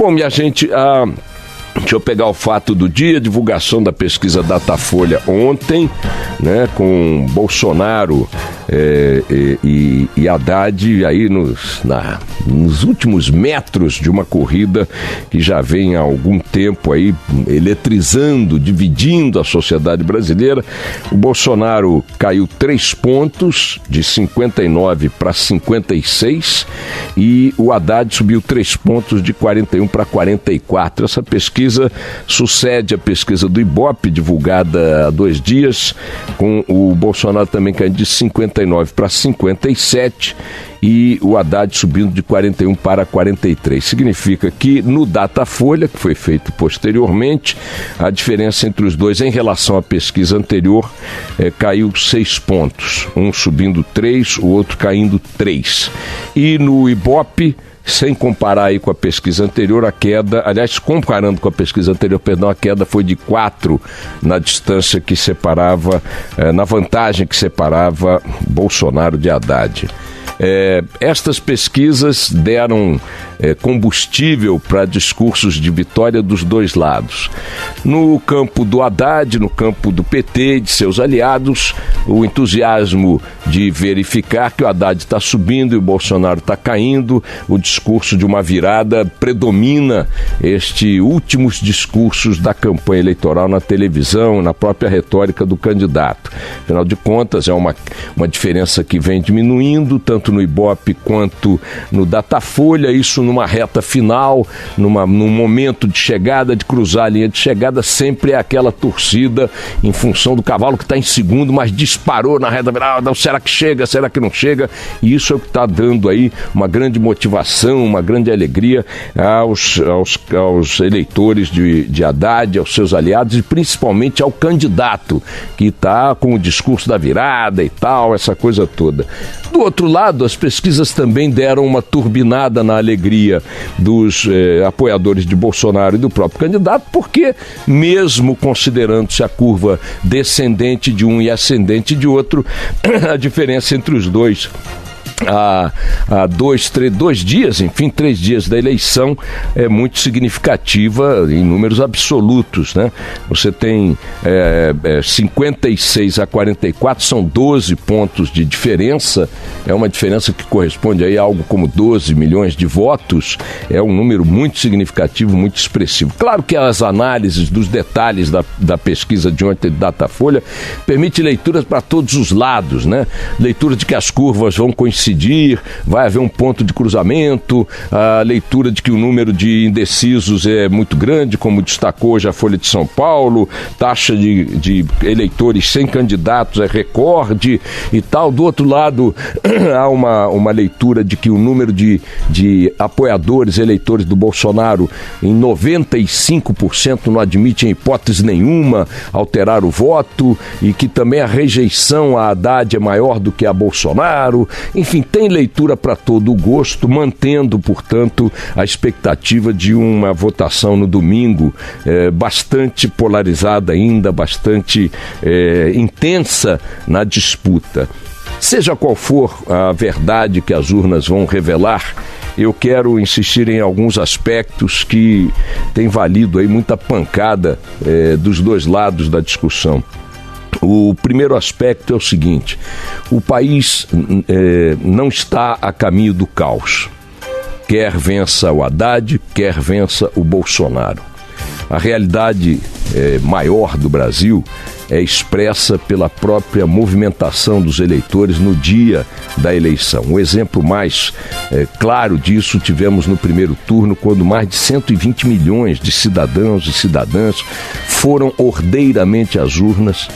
Bom, minha gente, deixa eu pegar o fato do dia, divulgação da pesquisa Datafolha ontem, né, com Bolsonaro e Haddad aí nos últimos metros de uma corrida que já vem há algum tempo aí eletrizando, dividindo a sociedade brasileira. O Bolsonaro caiu 3 pontos, de 59 para 56, e o Haddad subiu 3 pontos, de 41 para 44. Essa pesquisa sucede a pesquisa do Ibope, divulgada há 2 dias, com o Bolsonaro também caindo de 59 para 57 e o Haddad subindo de 41 para 43. Significa que no Datafolha, que foi feito posteriormente, a diferença entre os dois em relação à pesquisa anterior caiu 6 pontos. Um subindo 3, o outro caindo 3. E no Ibope, sem comparar aí com a pesquisa anterior, a queda, aliás, comparando com a pesquisa anterior, a queda foi de 4 na distância que separava, na vantagem que separava Bolsonaro de Haddad. Estas pesquisas deram combustível para discursos de vitória dos dois lados. No campo do Haddad, no campo do PT e de seus aliados, o entusiasmo de verificar que o Haddad está subindo e o Bolsonaro está caindo, o discurso de uma virada predomina estes últimos discursos da campanha eleitoral na televisão, na própria retórica do candidato. Afinal de contas, é uma diferença que vem diminuindo, tanto no Ibope quanto no Datafolha, isso numa reta final, num momento de chegada, de cruzar a linha de chegada, sempre é aquela torcida em função do cavalo que está em segundo, mas disparou na reta final, será que chega, será que não chega? E isso é o que está dando aí uma grande motivação, uma grande alegria aos eleitores de Haddad, aos seus aliados e principalmente ao candidato, que está com o discurso da virada e tal, essa coisa toda. Do outro lado, as pesquisas também deram uma turbinada na alegria dos apoiadores de Bolsonaro e do próprio candidato, porque mesmo considerando-se a curva descendente de um e ascendente de outro, a diferença entre os dois há 3 dias da eleição é muito significativa em números absolutos, né? Você tem 56 a 44, são 12 pontos de diferença, é uma diferença que corresponde aí a algo como 12 milhões de votos, é um número muito significativo, muito expressivo. Claro que as análises dos detalhes da pesquisa de ontem de Datafolha permite leituras para todos os lados, né? Leitura de que as curvas vão coincidir, vai haver um ponto de cruzamento, a leitura de que o número de indecisos é muito grande, como destacou hoje a Folha de São Paulo, taxa de eleitores sem candidatos é recorde e tal. Do outro lado, há uma leitura de que o número de apoiadores, eleitores do Bolsonaro, em 95% não admite em hipótese nenhuma alterar o voto e que também a rejeição a Haddad é maior do que a Bolsonaro. Enfim, tem leitura para todo o gosto, mantendo, portanto, a expectativa de uma votação no domingo bastante polarizada ainda, bastante intensa na disputa. Seja qual for a verdade que as urnas vão revelar, eu quero insistir em alguns aspectos que têm valido aí muita pancada dos dois lados da discussão. O primeiro aspecto é o seguinte: o país não está a caminho do caos. Quer vença o Haddad, quer vença o Bolsonaro. A realidade maior do Brasil é expressa pela própria movimentação dos eleitores no dia da eleição. O exemplo mais claro disso tivemos no primeiro turno, quando mais de 120 milhões de cidadãos e cidadãs foram ordeiramente às urnas,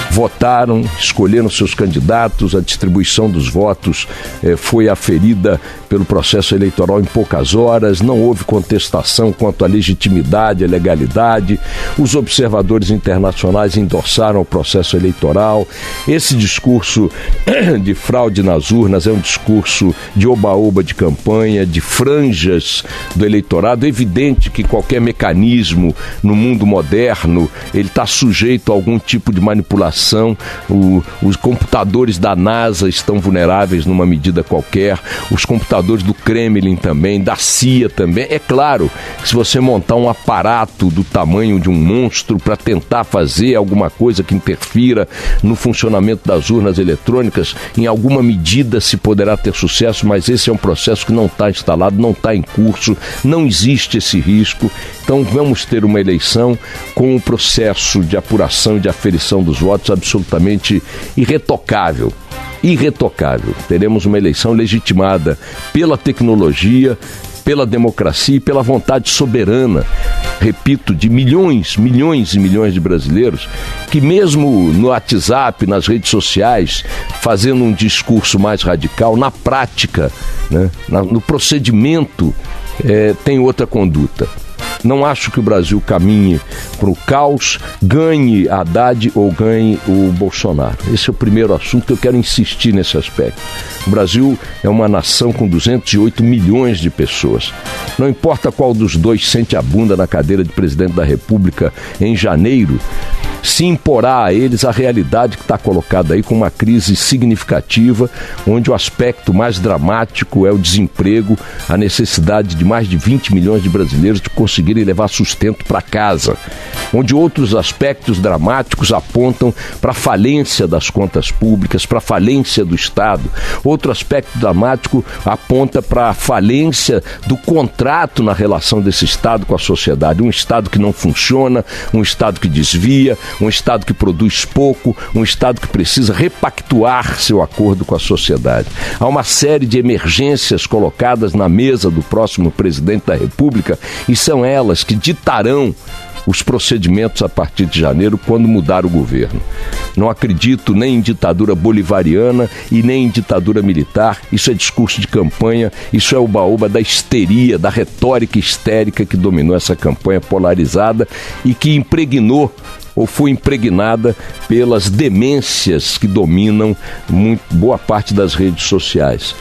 votaram, escolheram seus candidatos, a distribuição dos votos foi aferida pelo processo eleitoral em poucas horas, não houve contestação quanto à legitimidade, à legalidade, os observadores internacionais endossaram o processo eleitoral. Esse discurso de fraude nas urnas é um discurso de oba-oba de campanha, de franjas do eleitorado. É evidente que qualquer mecanismo no mundo moderno, ele está sujeito a algum tipo de manipulação informação, os computadores da NASA estão vulneráveis numa medida qualquer, os computadores do Kremlin também, da CIA também. É claro que se você montar um aparato do tamanho de um monstro para tentar fazer alguma coisa que interfira no funcionamento das urnas eletrônicas, em alguma medida se poderá ter sucesso, mas esse é um processo que não está instalado, não está em curso, não existe esse risco. Então vamos ter uma eleição com um processo de apuração e de aferição dos votos absolutamente irretocável. Irretocável. Teremos uma eleição legitimada pela tecnologia, pela democracia e pela vontade soberana, repito, de milhões e milhões de brasileiros, que mesmo no WhatsApp, nas redes sociais, fazendo um discurso mais radical, na prática, né, no procedimento, tem outra conduta. Não acho que o Brasil caminhe para o caos, ganhe Haddad ou ganhe o Bolsonaro. Esse é o primeiro assunto que eu quero insistir nesse aspecto. O Brasil é uma nação com 208 milhões de pessoas. Não importa qual dos dois sente a bunda na cadeira de presidente da República em janeiro, se imporá a eles a realidade que está colocada aí com uma crise significativa, onde o aspecto mais dramático é o desemprego, a necessidade de mais de 20 milhões de brasileiros de conseguirem levar sustento para casa, onde outros aspectos dramáticos apontam para a falência das contas públicas, para a falência do Estado. Outro aspecto dramático aponta para a falência do contrato na relação desse Estado com a sociedade. Um Estado que não funciona, um Estado que desvia, um Estado que produz pouco, um Estado que precisa repactuar seu acordo com a sociedade. Há uma série de emergências colocadas na mesa do próximo presidente da República e são elas que ditarão os procedimentos a partir de janeiro, quando mudar o governo. Não acredito nem em ditadura bolivariana e nem em ditadura militar. Isso é discurso de campanha, isso é o baúba da histeria, da retórica histérica que dominou essa campanha polarizada e que impregnou ou foi impregnada pelas demências que dominam boa parte das redes sociais.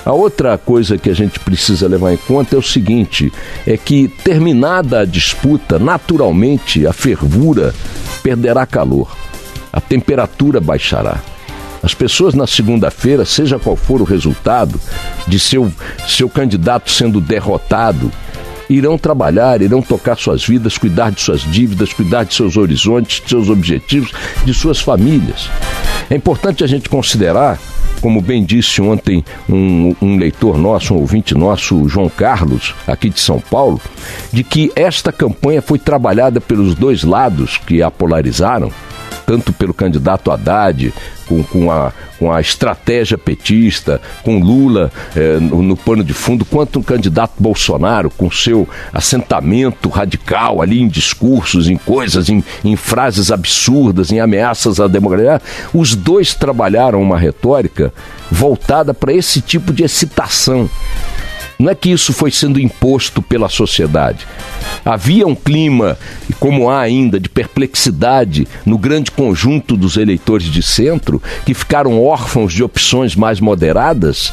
A outra coisa que a gente precisa levar em conta é o seguinte, é que terminada a disputa, naturalmente a fervura perderá calor, a temperatura baixará. As pessoas na segunda-feira, seja qual for o resultado de seu candidato sendo derrotado, irão trabalhar, irão tocar suas vidas, cuidar de suas dívidas, cuidar de seus horizontes, de seus objetivos, de suas famílias. É importante a gente considerar, como bem disse ontem um leitor nosso, um ouvinte nosso, o João Carlos, aqui de São Paulo, de que esta campanha foi trabalhada pelos dois lados que a polarizaram, tanto pelo candidato Haddad, com a estratégia petista, com Lula no pano de fundo, quanto o candidato Bolsonaro, com seu assentamento radical ali em discursos, em coisas, em frases absurdas, em ameaças à democracia. Os dois trabalharam uma retórica voltada para esse tipo de excitação. Não é que isso foi sendo imposto pela sociedade. Havia um clima, como há ainda, de perplexidade no grande conjunto dos eleitores de centro, que ficaram órfãos de opções mais moderadas.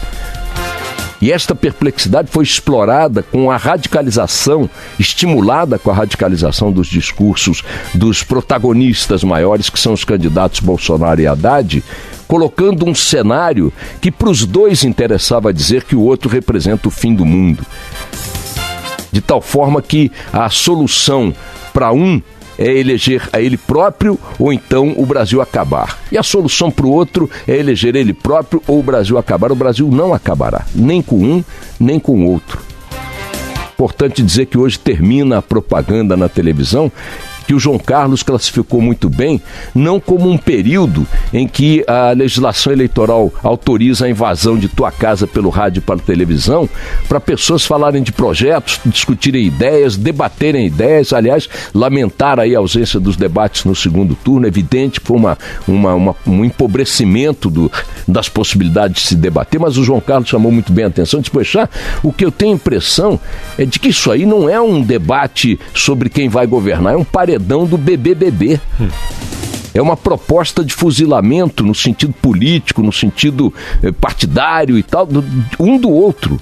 E esta perplexidade foi explorada com a radicalização, estimulada com a radicalização dos discursos dos protagonistas maiores, que são os candidatos Bolsonaro e Haddad, colocando um cenário que para os dois interessava dizer que o outro representa o fim do mundo. De tal forma que a solução para um é eleger a ele próprio ou então o Brasil acabar. E a solução para o outro é eleger ele próprio ou o Brasil acabar. O Brasil não acabará, nem com um, nem com o outro. Importante dizer que hoje termina a propaganda na televisão, que o João Carlos classificou muito bem, não como um período em que a legislação eleitoral autoriza a invasão de tua casa pelo rádio e pela televisão, para pessoas falarem de projetos, discutirem ideias, debaterem ideias. Aliás, lamentar aí a ausência dos debates no segundo turno, evidente que foi um empobrecimento das possibilidades de se debater, mas o João Carlos chamou muito bem a atenção, disse, poxa, o que eu tenho impressão é de que isso aí não é um debate sobre quem vai governar, é um paredão do BBBB. É uma proposta de fuzilamento no sentido político, no sentido partidário e tal, um do outro.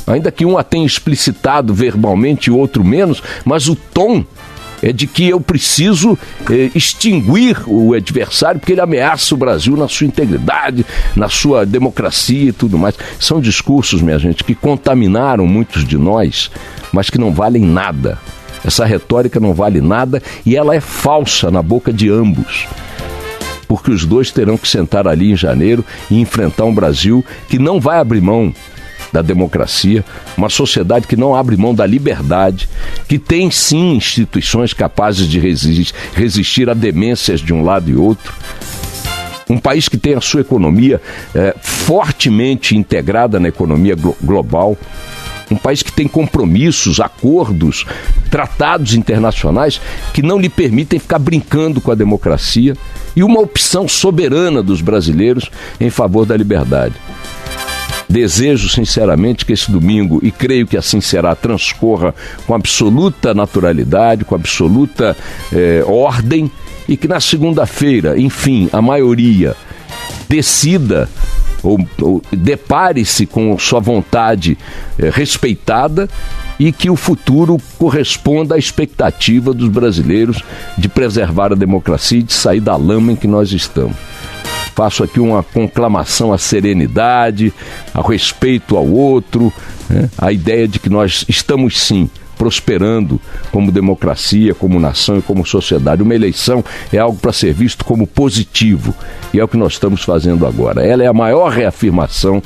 Ainda que um a tenha explicitado verbalmente e o outro menos, mas o tom é de que eu preciso extinguir o adversário porque ele ameaça o Brasil na sua integridade, na sua democracia e tudo mais. São discursos, minha gente, que contaminaram muitos de nós, mas que não valem nada. Essa retórica não vale nada e ela é falsa na boca de ambos. Porque os dois terão que sentar ali em janeiro e enfrentar um Brasil que não vai abrir mão da democracia, uma sociedade que não abre mão da liberdade, que tem sim instituições capazes de resistir a demências de um lado e outro. Um país que tem a sua economia fortemente integrada na economia global. Um país que tem compromissos, acordos, tratados internacionais que não lhe permitem ficar brincando com a democracia e uma opção soberana dos brasileiros em favor da liberdade. Desejo sinceramente que esse domingo, e creio que assim será, transcorra com absoluta naturalidade, com absoluta ordem, e que na segunda-feira, enfim, a maioria decida ou depare-se com sua vontade respeitada e que o futuro corresponda à expectativa dos brasileiros de preservar a democracia e de sair da lama em que nós estamos. Faço aqui uma conclamação à serenidade, ao respeito ao outro, a ideia de que nós estamos sim prosperando como democracia, como nação e como sociedade. Uma eleição é algo para ser visto como positivo e é o que nós estamos fazendo agora. Ela é a maior reafirmação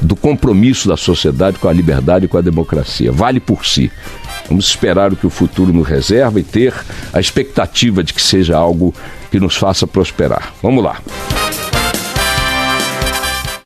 do compromisso da sociedade com a liberdade e com a democracia. Vale por si. Vamos esperar o que o futuro nos reserva e ter a expectativa de que seja algo que nos faça prosperar. Vamos lá.